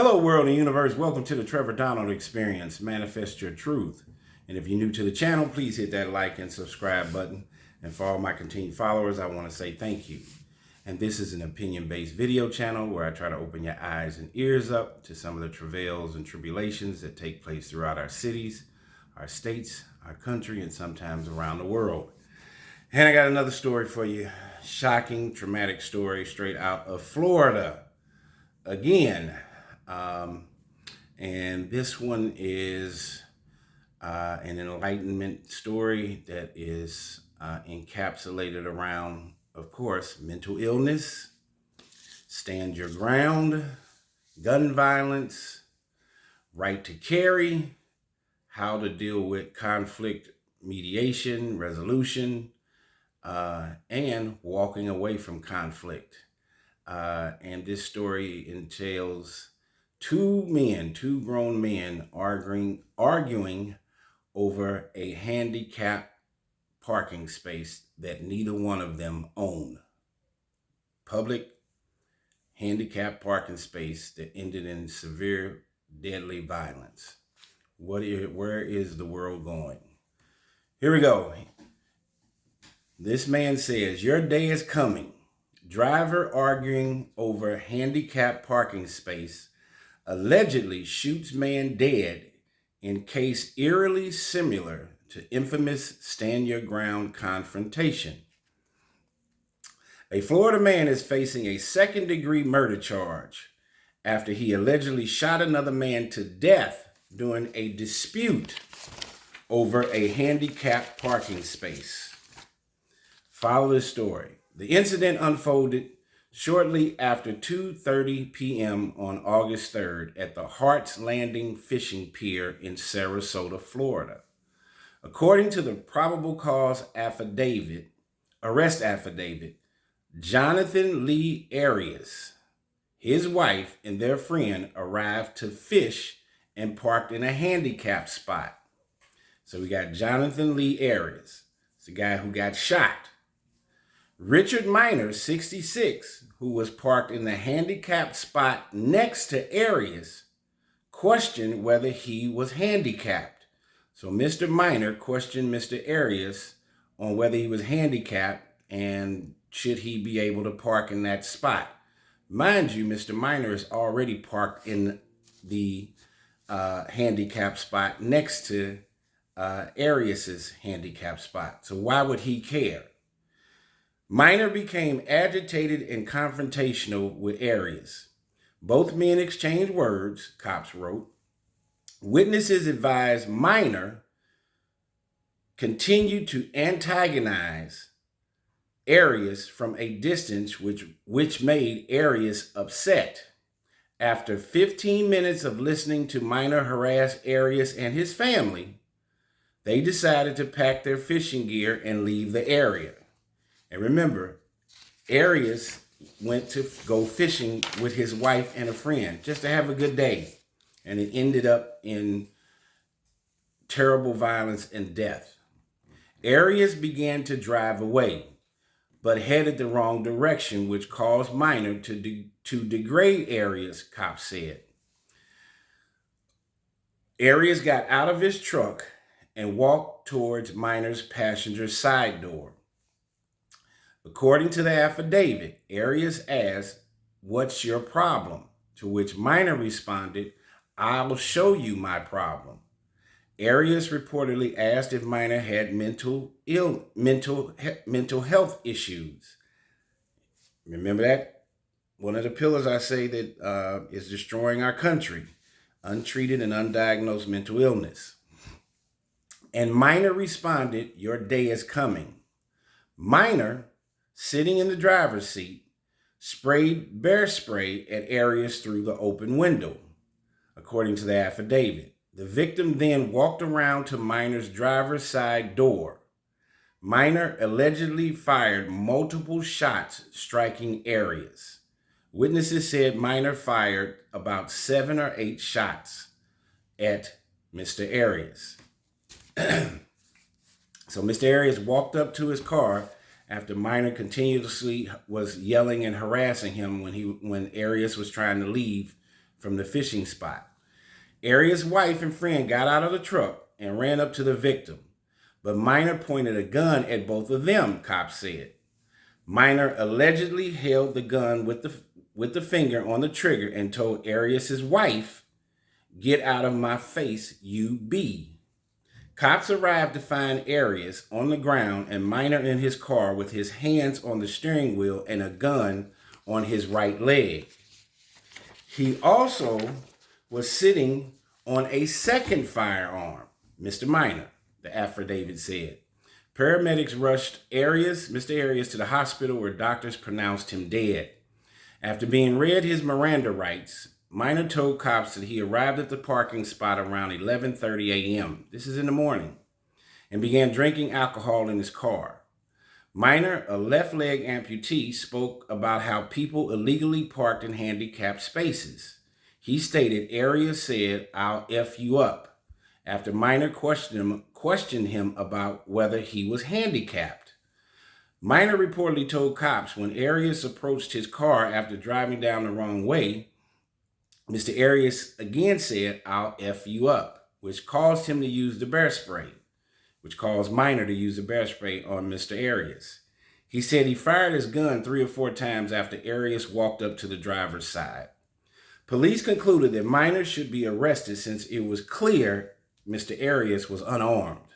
Hello, world and universe. Welcome to the Trevor Donald Experience. Manifest your truth. And if you're new to the channel, please hit that like and subscribe button. And for all my continued followers, I want to say thank you. And this is an opinion-based video channel where I try to open your eyes and ears up to some of the travails and tribulations that take place throughout our cities, our states, our country, and sometimes around the world. And I got another story for you. Shocking, traumatic story straight out of Florida. Again. And this one is an enlightenment story that is encapsulated around, of course, mental illness, stand your ground, gun violence, right to carry, how to deal with conflict mediation, resolution, and walking away from conflict. And this story entails two grown men arguing over a handicapped parking space that neither one of them own. Public handicapped parking space that ended in severe, deadly violence. Where is the world going? Here we go. This man says, "Your day is coming. Driver arguing over handicapped parking space allegedly shoots man dead in case eerily similar to infamous stand your ground confrontation." A Florida man is facing a second-degree murder charge after he allegedly shot another man to death during a dispute over a handicapped parking space. Follow this story. The incident unfolded shortly after 2:30 p.m. on August 3rd at the Hart's Landing Fishing Pier in Sarasota, Florida. According to the probable cause arrest affidavit, Jonathan Lee Arias, his wife, and their friend arrived to fish and parked in a handicapped spot. So we got Jonathan Lee Arias. It's the guy who got shot. Richard Minor, 66, who was parked in the handicapped spot next to Arias, questioned whether he was handicapped. So Mr. Minor questioned Mr. Arias on whether he was handicapped and should he be able to park in that spot. Mind you, Mr. Minor is already parked in the handicapped spot next to Arias's handicapped spot. So why would he care? Minor became agitated and confrontational with Arias. Both men exchanged words, cops wrote. Witnesses advised Minor continued to antagonize Arias from a distance, which made Arias upset. After 15 minutes of listening to Minor harass Arias and his family, they decided to pack their fishing gear and leave the area. And remember, Arias went to go fishing with his wife and a friend just to have a good day. And it ended up in terrible violence and death. Arias began to drive away, but headed the wrong direction, which caused Minor to degrade Arias, cops said. Arias got out of his truck and walked towards Minor's passenger side door. According to the affidavit, Arias asked, "What's your problem?" To which Minor responded, "I'll show you my problem." Arias reportedly asked if Minor had mental health issues. Remember that? One of the pillars I say that is destroying our country, untreated and undiagnosed mental illness. And Minor responded, "Your day is coming." Minor, sitting in the driver's seat, sprayed bear spray at Arias through the open window, according to the affidavit. The victim then walked around to Minor's driver's side door. Minor allegedly fired multiple shots, striking Arias. Witnesses said Minor fired about 7 or 8 shots at Mr. Arias. So Mr. Arias walked up to his car after Minor continuously was yelling and harassing him when Arias was trying to leave from the fishing spot. Arias' wife and friend got out of the truck and ran up to the victim, but Minor pointed a gun at both of them, cops said. Minor allegedly held the gun with the finger on the trigger and told Arias' wife, "Get out of my face, you be." Cops arrived to find Arias on the ground and Minor in his car with his hands on the steering wheel and a gun on his right leg. He also was sitting on a second firearm, Mr. Minor, the affidavit said. Paramedics rushed Mr. Arias to the hospital where doctors pronounced him dead. After being read his Miranda rights, Minor told cops that he arrived at the parking spot around 11:30 a.m. This is in the morning, and began drinking alcohol in his car. Minor, a left leg amputee, spoke about how people illegally parked in handicapped spaces. He stated Arias said, "I'll F you up," after Minor questioned him about whether he was handicapped. Minor reportedly told cops when Arias approached his car after driving down the wrong way, Mr. Arias again said, "I'll F you up," which caused him to use the bear spray, which caused Minor to use the bear spray on Mr. Arias. He said he fired his gun 3 or 4 times after Arias walked up to the driver's side. Police concluded that Minor should be arrested since it was clear Mr. Arias was unarmed.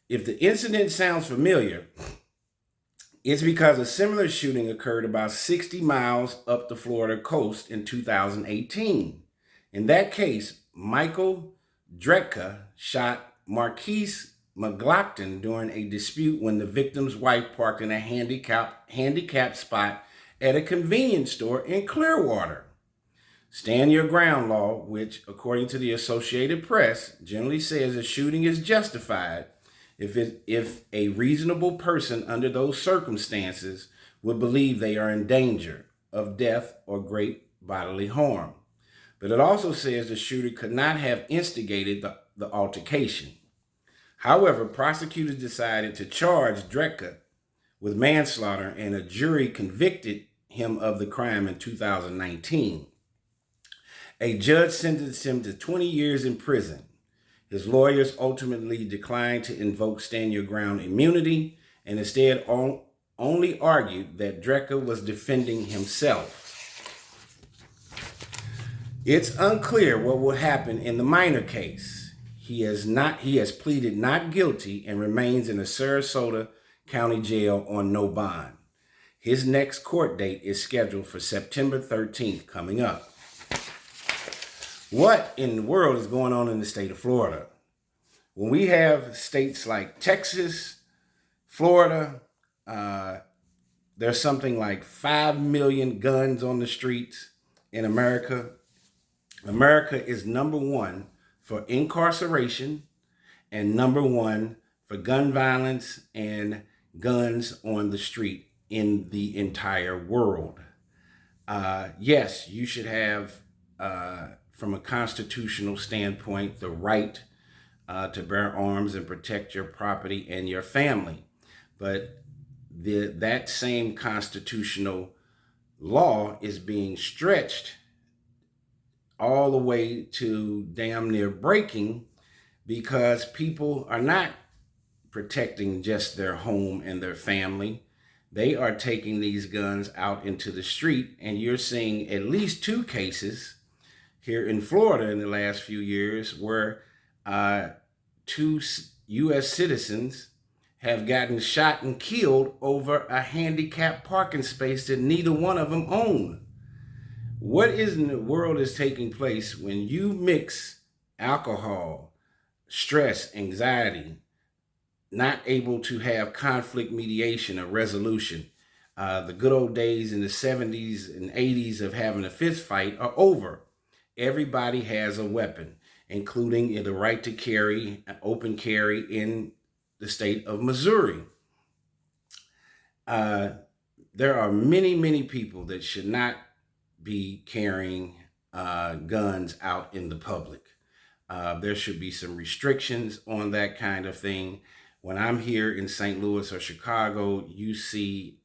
If the incident sounds familiar, it's because a similar shooting occurred about 60 miles up the Florida coast in 2018. In that case, Michael Dretka shot Marquise McLaughlin during a dispute when the victim's wife parked in a handicapped spot at a convenience store in Clearwater. Stand your ground law, which, according to the Associated Press, generally says a shooting is justified if a reasonable person under those circumstances would believe they are in danger of death or great bodily harm. But it also says the shooter could not have instigated the altercation. However, prosecutors decided to charge Dretka with manslaughter, and a jury convicted him of the crime in 2019. A judge sentenced him to 20 years in prison. His lawyers ultimately declined to invoke stand your ground immunity and instead only argued that Dretka was defending himself. It's unclear what will happen in the Minor case. He has pleaded not guilty and remains in the Sarasota County Jail on no bond. His next court date is scheduled for September 13th coming up. What in the world is going on in the state of Florida? When we have states like Texas, Florida, there's something like 5 million guns on the streets in America. America is number 1 for incarceration and number 1 for gun violence and guns on the street in the entire world. Yes, you should have, from a constitutional standpoint, the right to bear arms and protect your property and your family. But that same constitutional law is being stretched all the way to damn near breaking because people are not protecting just their home and their family. They are taking these guns out into the street, and you're seeing at least 2 cases here in Florida in the last few years where 2 U.S. citizens have gotten shot and killed over a handicapped parking space that neither one of them own. What in the world is taking place when you mix alcohol, stress, anxiety, not able to have conflict mediation or resolution? The good old days in the 70s and 80s of having a fist fight are over. Everybody has a weapon, including the right to carry, open carry in the state of Missouri. There are many, many people that should not be carrying guns out in the public. There should be some restrictions on that kind of thing. When I'm here in St. Louis or Chicago, you see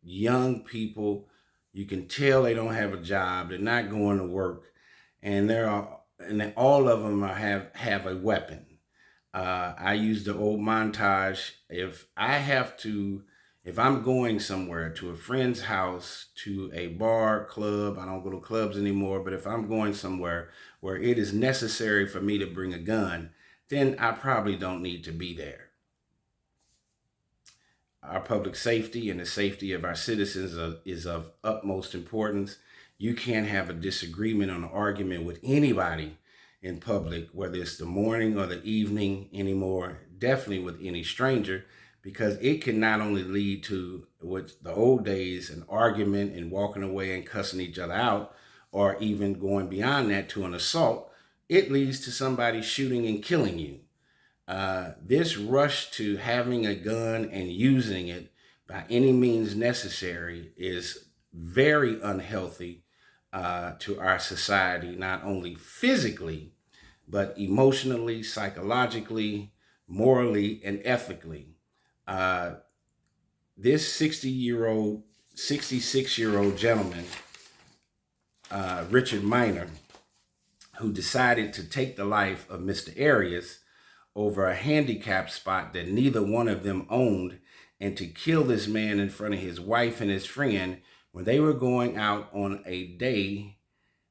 young people, you can tell they don't have a job, they're not going to work, and all of them have a weapon. I use the old montage. If I'm going somewhere to a friend's house, to a bar, club, I don't go to clubs anymore, but if I'm going somewhere where it is necessary for me to bring a gun, then I probably don't need to be there. Our public safety and the safety of our citizens is of utmost importance. You can't have a disagreement or an argument with anybody in public, whether it's the morning or the evening anymore, definitely with any stranger, because it can not only lead to what the old days, an argument and walking away and cussing each other out, or even going beyond that to an assault, it leads to somebody shooting and killing you. This rush to having a gun and using it by any means necessary is very unhealthy to our society, not only physically, but emotionally, psychologically, morally, and ethically. Uh, this 66-year-old gentleman, Richard Miner, who decided to take the life of Mr. Arias over a handicap spot that neither one of them owned, and to kill this man in front of his wife and his friend when they were going out on a day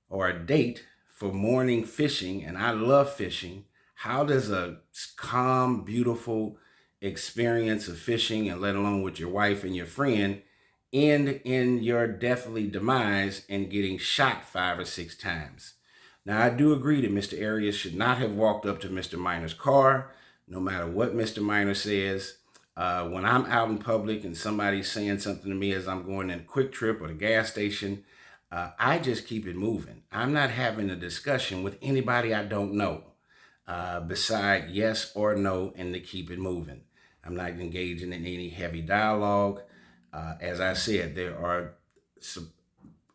or a date for morning fishing. And I love fishing. How does a calm, beautiful experience of fishing, and let alone with your wife and your friend, end in your deathly demise and getting shot 5 or 6 times? Now, I do agree that Mr. Arias should not have walked up to Mr. Miner's car, no matter what Mr. Miner says. When I'm out in public and somebody's saying something to me as I'm going in a Quick Trip or the gas station, I just keep it moving. I'm not having a discussion with anybody I don't know, beside yes or no, and to keep it moving. I'm not engaging in any heavy dialogue. As I said, there are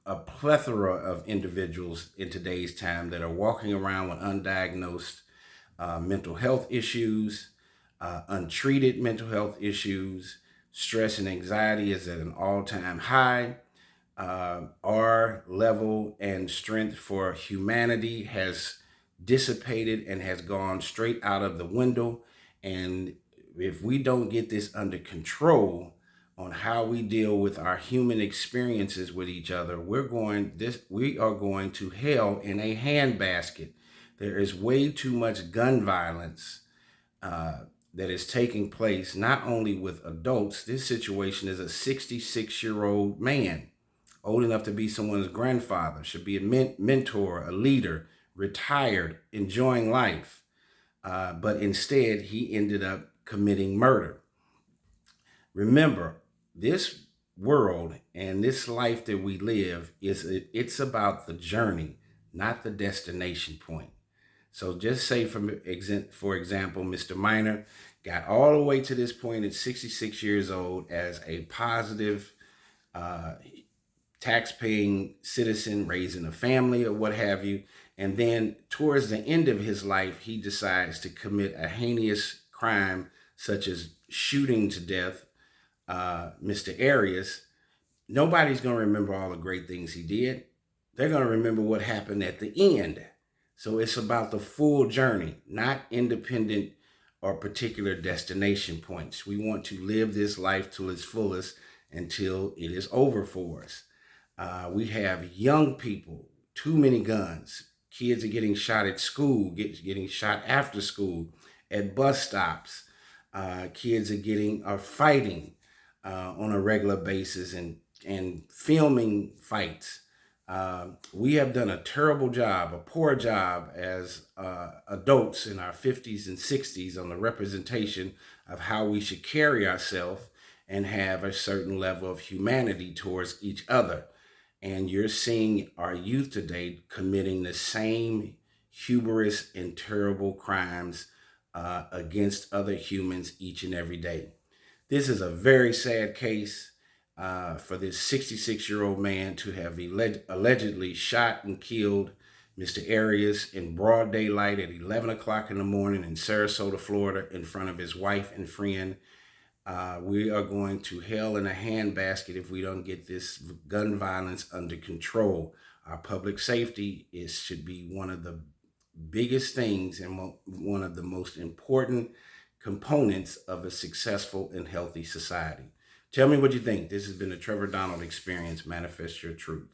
a plethora of individuals in today's time that are walking around with undiagnosed mental health issues, untreated mental health issues. Stress and anxiety is at an all-time high. Our level and strength for humanity has dissipated and has gone straight out of the window. And if we don't get this under control on how we deal with our human experiences with each other, we are going to hell in a handbasket. There is way too much gun violence that is taking place, not only with adults. This situation is a 66-year-old man, old enough to be someone's grandfather, should be a mentor, a leader, retired, enjoying life. But instead, he ended up committing murder. Remember, this world and this life that we live it's about the journey, not the destination point. So just say, for example, Mr. Miner got all the way to this point at 66 years old as a positive, tax-paying citizen, raising a family or what have you. And then towards the end of his life, he decides to commit a heinous crime such as shooting to death Mr. Arias. Nobody's going to remember all the great things he did. They're going to remember what happened at the end. So it's about the full journey, not independent or particular destination points. We want to live this life to its fullest until it is over for us. We have young people, too many guns. Kids are getting shot at school, getting shot after school, at bus stops. Kids are fighting on a regular basis and filming fights. We have done a terrible job, a poor job as adults in our 50s and 60s on the representation of how we should carry ourselves and have a certain level of humanity towards each other. And you're seeing our youth today committing the same hubris and terrible crimes against other humans each and every day. This is a very sad case for this 66-year-old man to have allegedly shot and killed Mr. Arias in broad daylight at 11 o'clock in the morning in Sarasota, Florida, in front of his wife and friend. We are going to hell in a handbasket if we don't get this gun violence under control. Our public safety should be one of the biggest things and one of the most important components of a successful and healthy society. Tell me what you think. This has been the Trevor Donald Experience. Manifest your truth.